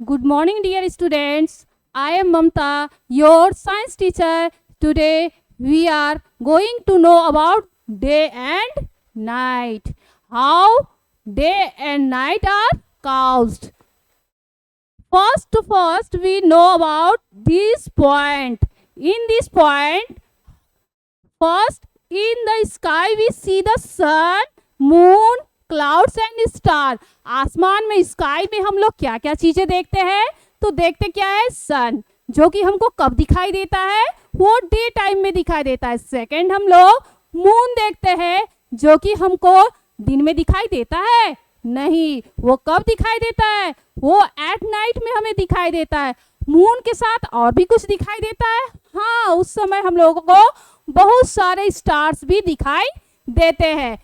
Good morning, dear students. I am Mamta, your science teacher. Today we are going to know about day and night. How day and night are caused. First, we know about this point. In this point, first in the sky we see the sun, moon, clouds and star. आसमान में, sky में हम लोग क्या क्या चीजें देखते हैं? तो देखते क्या है? सन, जो कि हमको कब दिखाई देता है? वो डे टाइम में दिखाई देता है. सेकंड हम लोग मून देखते हैं, जो कि हमको दिन में दिखाई देता है? नहीं. वो कब दिखाई देता है? वो एट नाइट में हमें दिखाई देता है. मून के साथ और भी कुछ दिखाई देता है. हाँ, उस समय हम लोगों को बहुत सारे स्टार्स भी दिखाई देते हैं.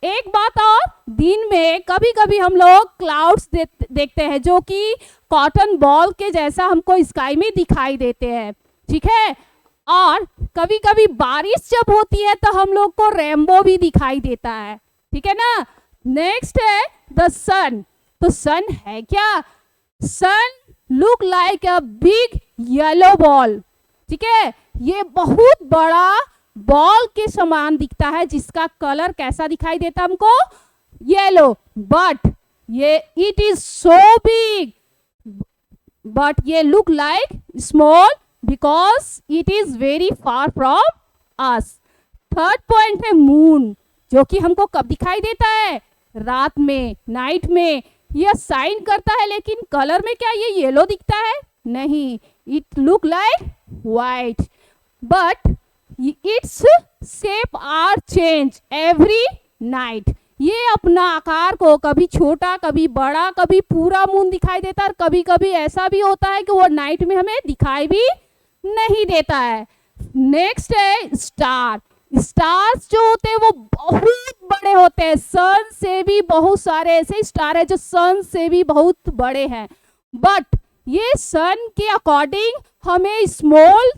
एक बात और, दिन में कभी कभी हम लोग क्लाउड्स देखते हैं, जो कि कॉटन बॉल के जैसा हमको स्काई में दिखाई देते हैं. ठीक है. और कभी कभी बारिश जब होती है तो हम लोग को रेनबो भी दिखाई देता है. ठीक है ना. नेक्स्ट है द सन. तो सन है क्या? Sun look like a big yellow ball. ठीक है. ये बहुत बड़ा बॉल के समान दिखता है, जिसका कलर कैसा दिखाई देता है हमको? येलो. बट ये it is so big, but ये look like small because it is very far from us. Third point है मून, जो कि हमको कब दिखाई देता है? रात में, नाइट में. यह साइन करता है, लेकिन कलर में क्या ये येलो दिखता है? नहीं. It look like white, but its shape are change every night. ये अपना आकार को कभी छोटा, कभी बड़ा, कभी पूरा मून दिखाई देता है, और कभी कभी ऐसा भी होता है कि वो नाइट में हमें दिखाई भी नहीं देता है. नेक्स्ट है स्टार. स्टार्स जो होते हैं वो बहुत बड़े होते हैं. सन से भी बहुत सारे ऐसे स्टार है जो सन से भी बहुत बड़े हैं, बट ये सन के अकॉर्डिंग हमें स्मॉल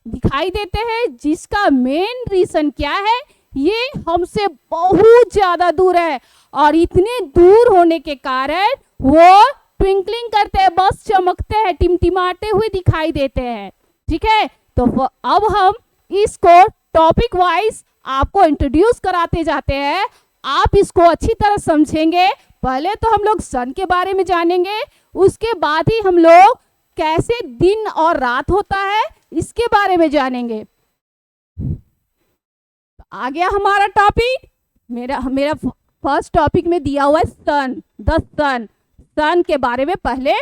दिखाई देते हैं. जिसका मेन रीजन क्या है? ये हमसे बहुत ज्यादा दूर है, और इतने दूर होने के कारण वो ट्विंकलिंग करते हैं, बस चमकते हैं, टिमटिमाते हुए दिखाई देते हैं. ठीक है. तो अब हम इसको टॉपिक वाइज आपको इंट्रोड्यूस कराते जाते हैं. आप इसको अच्छी तरह समझेंगे. पहले तो हम लोग सन के बारे में जानेंगे, उसके बाद ही हम लोग कैसे दिन और रात होता है इसके बारे में जानेंगे. आ गया हमारा टॉपिक. मेरा फर्स्ट टॉपिक में दिया हुआ है सन. द सन. सन के बारे में पहले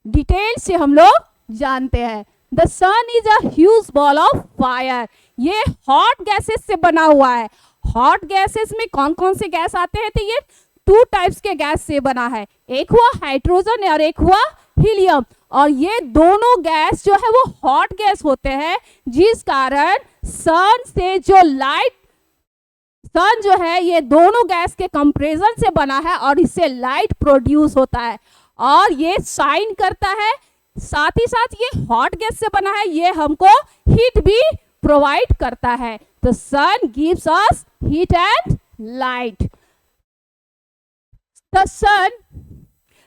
डिटेल से हम लोग जानते हैं. The sun is a huge ball of fire. ये हॉट गैसेस से बना हुआ है. हॉट गैसेस में कौन कौन से गैस आते हैं? तो ये 2 टाइप्स के गैस से बना है. एक हुआ हाइड्रोजन और एक हुआ हीलियम. और ये दोनों गैस जो है वो हॉट गैस होते हैं, जिस कारण सन से जो लाइट, सन जो है ये दोनों गैस के कंप्रेशन से बना है, और इससे लाइट प्रोड्यूस होता है, और ये शाइन करता है. साथ ही साथ ये हॉट गैस से बना है, ये हमको हीट भी प्रोवाइड करता है. तो sun gives us heat and light. The sun,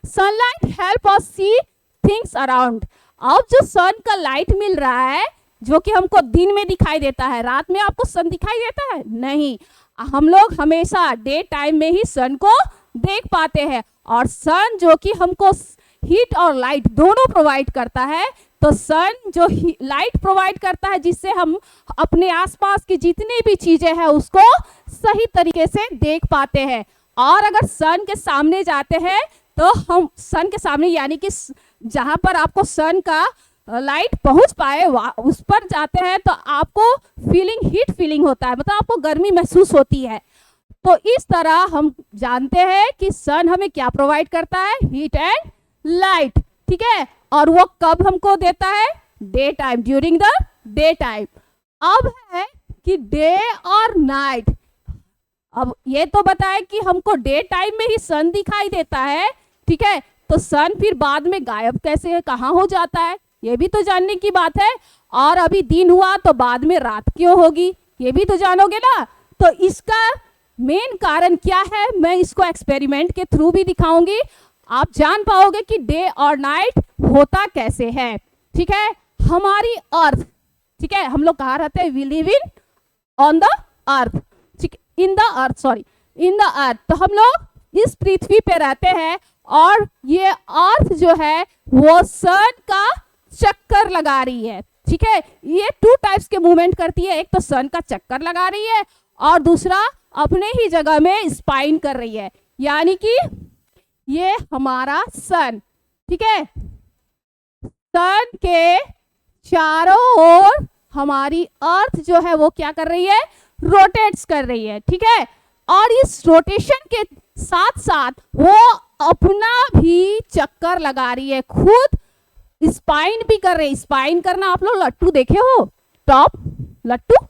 sunlight help us see things around. अब जो सन का लाइट मिल रहा है, जो कि हमको दिन में दिखाई देता है, रात में आपको सन दिखाई देता है? नहीं. हम लोग हमेशा डे टाइम में ही सन को देख पाते हैं, और सन जो कि हमको हीट और लाइट दोनों प्रोवाइड करता है. तो सन जो लाइट प्रोवाइड करता है, जिससे हम अपने आसपास की जितनी भी चीजें हैं उसको सही तरीके से देख पाते हैं. और अगर सन के सामने जाते हैं तो हम सन के सामने, यानी कि जहां पर आपको सन का लाइट पहुंच पाए उस पर जाते हैं, तो आपको हीट फीलिंग होता है, मतलब आपको गर्मी महसूस होती है. तो इस तरह हम जानते हैं कि सन हमें क्या प्रोवाइड करता है? Heat and light. ठीक है. और वो कब हमको देता है? Day time, during the day time. अब है कि डे और नाइट. अब ये तो बताया कि हमको डे टाइम में ही सन दिखाई देता है. ठीक है. तो सन फिर बाद में गायब कैसे है, कहाँ हो जाता है, ये भी तो जानने की बात है. और अभी दिन हुआ तो बाद में रात क्यों होगी, ये भी तो जानोगे ना. तो इसका मेन कारण क्या है, मैं इसको एक्सपेरिमेंट के थ्रू भी दिखाऊंगी. आप जान पाओगे कि डे और नाइट होता कैसे है, ठीक है। हमारी अर्थ, ठीक है, हम लोग कहाँ रहते हैं, we live in on the earth, ठीक, in the earth, sorry, in the earth. तो हम लोग इस पृथ्वी पे रहते हैं और ये अर्थ जो है वो सन का चक्कर लगा रही है, ठीक है। ये 2 टाइप्स के मूवमेंट करती है, एक तो सन का चक्कर लगा रही है और दूसरा अपने ही जगह में स्पाइन कर रही है, यानी कि ये हमारा सन, ठीक है। सन के चारों ओर हमारी अर्थ जो है वो क्या कर रही है, रोटेट्स कर रही है, ठीक है। और इस रोटेशन के साथ साथ वो अपना भी चक्कर लगा रही है, खुद स्पाइन भी कर रही है। स्पाइन करना आप लोग लट्टू देखे हो, टॉप लट्टू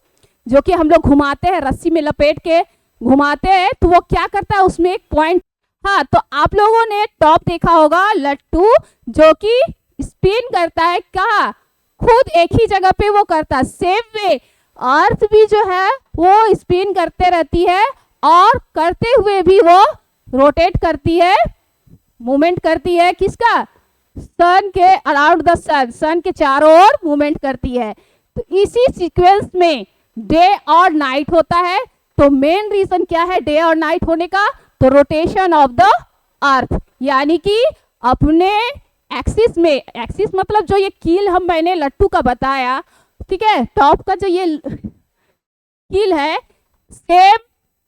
जो कि हम लोग घुमाते हैं, रस्सी में लपेट के घुमाते हैं, तो वो क्या करता है, उसमें एक पॉइंट, हाँ, तो आप लोगों ने टॉप देखा होगा, लट्टू जो कि स्पिन करता है, क्या खुद एक ही जगह पे वो करता है। सेम वे अर्थ भी जो है वो स्पिन करते रहती है और करते हुए भी वो रोटेट करती है, मूवमेंट करती है, किसका, सन के अराउंड द सन, सन के चारों ओर मूवमेंट करती है। तो इसी सीक्वेंस में डे और नाइट होता है। तो मेन रीजन क्या है डे और नाइट होने का, तो रोटेशन ऑफ द अर्थ, यानी कि अपने एक्सिस में, एक्सिस मतलब जो ये कील मैंने लट्टू का बताया, ठीक है, टॉप का जो ये कील है, सेम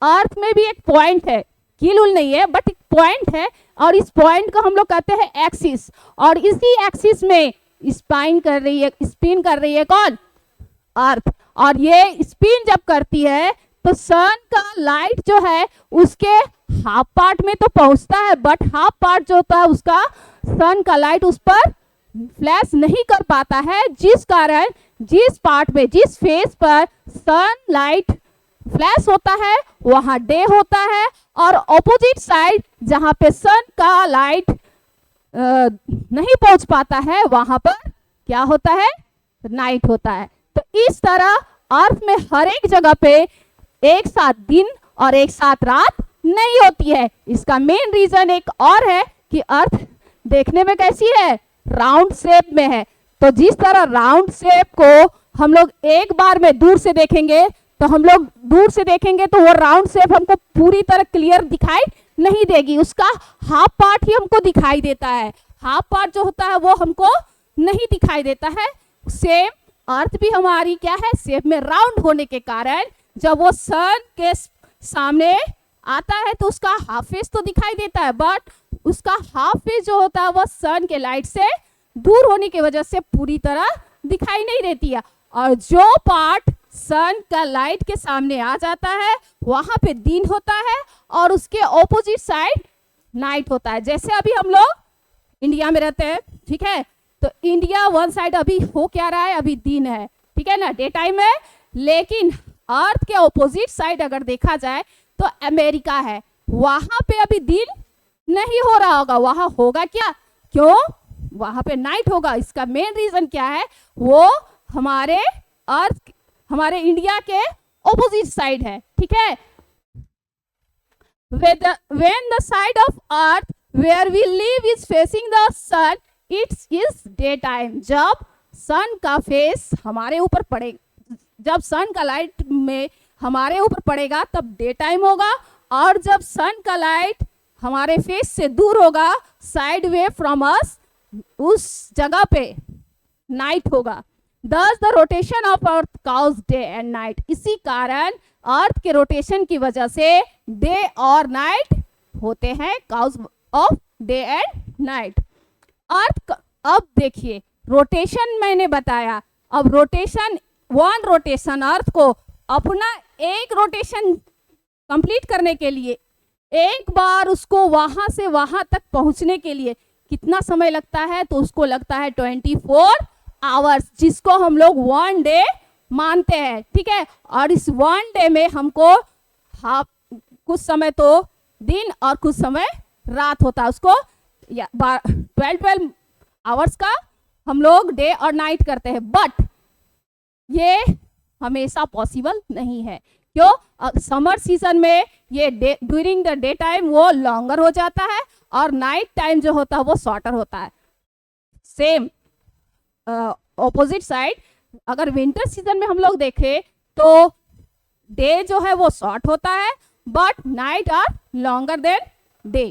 अर्थ में भी एक पॉइंट है, कील उल नहीं है बट एक पॉइंट है, और इस पॉइंट को हम लोग कहते हैं एक्सिस, और इसी एक्सिस में स्पाइन कर रही है, स्पिन कर रही है कौन, अर्थ। और ये स्पिन जब करती है तो सन का लाइट जो है उसके हाफ पार्ट में तो पहुंचता है, बट हाफ पार्ट जो होता है उसका सन का लाइट उस पर फ्लैश नहीं कर पाता है, जिस कारण जिस पार्ट में, जिस फेस पर सन लाइट फ्लैश होता है वहां डे होता है, और ऑपोजिट साइड जहां पे सन का लाइट नहीं पहुंच पाता है वहां पर क्या होता है, नाइट होता है। तो इस तरह अर्थ में हर एक जगह पे एक साथ दिन और एक साथ रात नहीं होती है। इसका मेन रीजन एक और है कि अर्थ देखने में कैसी है, राउंड शेप में है। तो जिस तरह राउंड शेप को हम लोग एक बार में दूर से देखेंगे, तो हम लोग दूर से देखेंगे तो वो राउंड शेप हमको पूरी तरह क्लियर दिखाई नहीं देगी, उसका हाफ पार्ट ही हमको दिखाई देता है, हाफ पार्ट जो होता है वो हमको नहीं दिखाई देता है। सेम अर्थ भी हमारी क्या है, शेप में राउंड होने के कारण जब वो सन के सामने आता है तो उसका हाफ फेस तो दिखाई देता है, बट उसका हाफ फेस जो होता है वो सन के लाइट से दूर होने की वजह से पूरी तरह दिखाई नहीं देती है। और जो पार्ट सन का लाइट के सामने आ जाता है वहां पे दिन होता है और उसके ऑपोजिट साइड नाइट होता है। जैसे अभी हम लोग इंडिया में रहते हैं, ठीक है, तो इंडिया वन साइड अभी हो क्या रहा है, अभी दिन है, ठीक है ना, डे टाइम है। लेकिन अर्थ के ऑपोजिट साइड अगर देखा जाए तो अमेरिका है, वहां पे अभी दिन नहीं हो रहा होगा, वहां होगा क्या, क्यों, वहां पे नाइट होगा। इसका मेन रीजन क्या है, वो हमारे अर्थ, हमारे इंडिया के ऑपोजिट साइड है, ठीक है। when the side of earth where we live is facing the sun, it is daytime। जब सन का फेस हमारे ऊपर पड़ेगा, जब सन का लाइट में हमारे ऊपर पड़ेगा तब डे टाइम होगा, और जब सन का लाइट हमारे फेस से दूर होगा, साइड वे फ्रॉम अस, उस जगह पे नाइट होगा। Thus the rotation of earth causes day and night। इसी कारण अर्थ के रोटेशन की वजह से डे और नाइट होते हैं, cause of day and night। अर्थ, अब देखिए रोटेशन मैंने बताया, अब रोटेशन, वन रोटेशन अर्थ को अपना एक रोटेशन कंप्लीट करने के लिए, एक बार उसको वहां से वहां तक पहुंचने के लिए कितना समय लगता है, तो उसको लगता है 24 आवर्स, जिसको हम लोग 1 डे मानते हैं, ठीक है। और इस 1 डे में हमको कुछ समय तो दिन और कुछ समय रात होता है, उसको 12 आवर्स का हम लोग डे और नाइट करते हैं। बट ये हमेशा पॉसिबल नहीं है, क्यों, समर सीजन में ये ड्यूरिंग द डे टाइम वो लॉन्गर हो जाता है और नाइट टाइम जो होता है वो शॉर्टर होता है। सेम ऑपोजिट साइड, अगर विंटर सीजन में हम लोग देखें तो डे जो है वो शॉर्ट होता है but night are longer than day.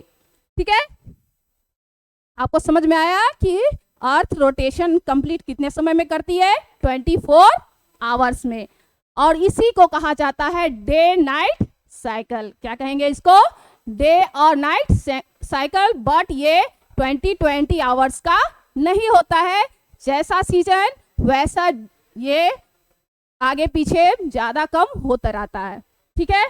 ठीक है, आपको समझ में आया कि अर्थ रोटेशन कंप्लीट कितने समय में करती है? 24 आवर्स में। और इसी को कहा जाता है डे नाइट साइकिल। क्या कहेंगे इसको? डे और नाइट साइकिल। बट ये 20 आवर्स का नहीं होता है, जैसा सीजन वैसा ये आगे पीछे ज्यादा कम होता रहता है। ठीक है,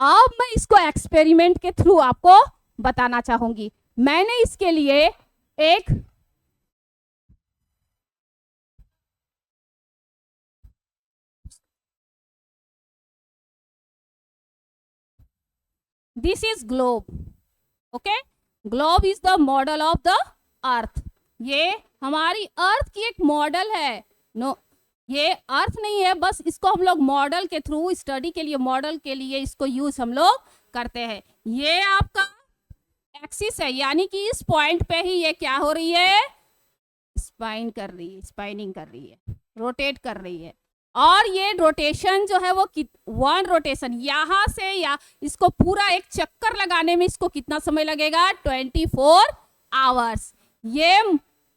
अब मैं इसको एक्सपेरिमेंट के थ्रू आपको बताना चाहूंगी। मैंने इसके लिए एक this is globe. Okay, globe is the model of the earth. ये हमारी अर्थ की एक मॉडल है। नो, ये अर्थ नहीं है, बस इसको हम लोग मॉडल के थ्रू स्टडी के लिए, मॉडल के लिए इसको यूज हम लोग करते हैं। ये आपका एक्सिस है, यानी कि इस पॉइंट पे ही ये क्या हो रही है? स्पाइनिंग कर रही है, रोटेट कर रही है। और ये रोटेशन जो है वो वन रोटेशन यहां से या इसको पूरा एक चक्कर लगाने में इसको कितना समय लगेगा? 24 आवर्स। ये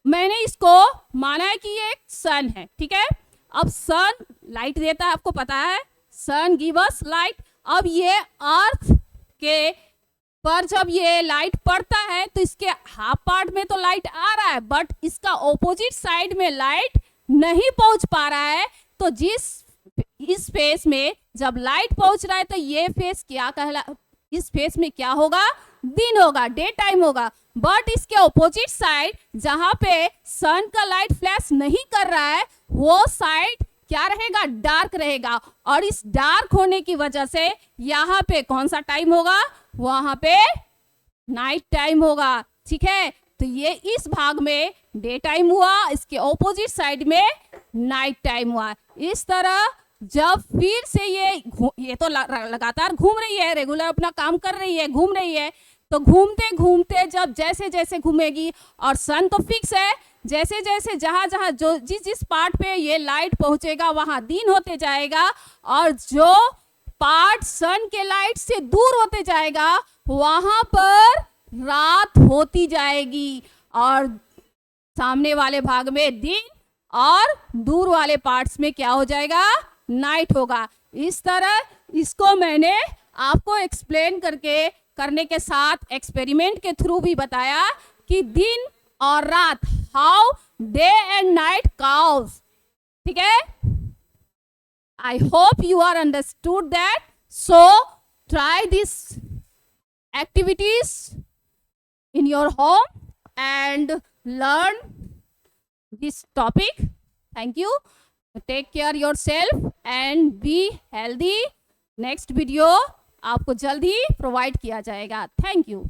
मैंने इसको माना है कि ये एक सन है। ठीक है, अब सन लाइट देता है, आपको पता है, सन गिव अस लाइट। अब ये अर्थ के पर जब ये लाइट पड़ता है तो इसके हाफ पार्ट में तो लाइट आ रहा है बट इसका ऑपोजिट साइड में लाइट नहीं पहुंच पा रहा है। तो इस फेस में जब लाइट पहुंच रहा है तो ये फेस क्या इस फेस में क्या होगा? दिन होगा, डे टाइम होगा। बट इसके ऑपोजिट साइड जहां पे सन का लाइट फ्लैश नहीं कर रहा है वो साइड क्या रहेगा? डार्क रहेगा। और इस डार्क होने की वजह से यहाँ पे कौन सा टाइम होगा? वहां पे नाइट टाइम होगा। ठीक है, तो ये इस भाग में डे टाइम हुआ, इसके ऑपोजिट साइड में नाइट टाइम हुआ। इस तरह जब फिर से ये तो लगातार घूम रही है, रेगुलर अपना काम कर रही है, घूम रही है। तो घूमते घूमते जब जैसे जैसे घूमेगी, और सन तो फिक्स है, जैसे जैसे जहां जहां जो जिस पार्ट पे ये लाइट पहुंचेगा वहां दिन होते जाएगा, और जो पार्ट सन के लाइट से दूर होते जाएगा वहां पर रात होती जाएगी, और सामने वाले भाग में दिन, और दूर वाले पार्ट्स में क्या हो जाएगा? नाइट होगा। इस तरह इसको मैंने आपको एक्सप्लेन करने के साथ एक्सपेरिमेंट के थ्रू भी बताया कि दिन और रात, how day and night cause. ठीक है, I hope you are understood that. So try these activities in your home and learn this topic. Thank you. Take care yourself and be healthy. Next video आपको जल्दी provide किया जाएगा। Thank you.